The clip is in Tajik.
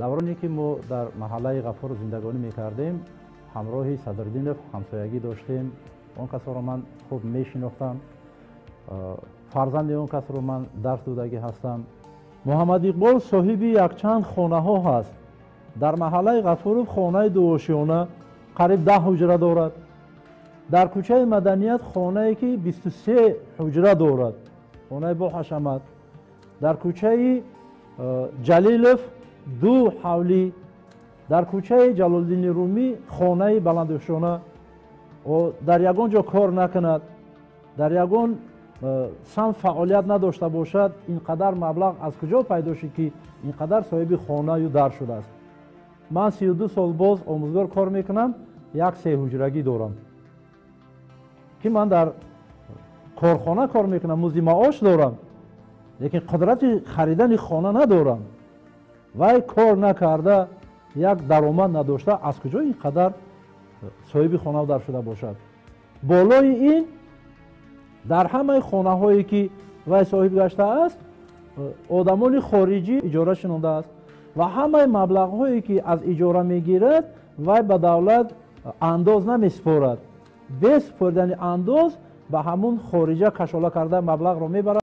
давроне ки мо дар маҳаллаи ғафур зиндагонӣ мекардем, ҳамроҳи Садриддинов ҳамсоягӣ доштем. Он касоро ман хуб мешинохтам, фарзанди он касро ман дарс додагӣ ҳастам. муҳаммад иқбол соҳиби якчанд хонаҳо ҳаст. дар маҳаллаи ғафуров хонаи дуошиёна қариб 10 ҳуҷра дорад. дар кӯчаи Маданият хонае ки 23 ҳуҷра дорад, хонаи бо ҳашамат. дар кӯчаи Ҷалилов 2 ҳавлӣ, дар кӯчаи Ҷалолиддини Румӣ хонаи баландушона. дар ягон ҷо кор накунад, дар ягон сам фаъолият надошта бошад, ин қадар маблағ аз куҷо пайдо шуд ки ин қадар соҳиби хонаю дар шудааст. ман 32 сол боз омӯзгор кор мекунам, як 3 ҳуҷрагӣ дорам ки ман дар корхона кор мекунам, музди маош дорам, лекин қудрати харидани хона надорам. вай кор накарда, як даромад надошта, аз куҷо ин қадар соҳиби хона дар шуда бошад? болои ин дар ҳамаи хонаҳое ки вай соҳиб гаштааст, одамони хориҷӣ иҷора шинодааст ва ҳамаи маблағҳое ки аз иҷора мегирад, вай ба давлат андоз намеспорад. бе супоридани андоз ба ҳамун хориҷа кашола карда маблағро мебарад.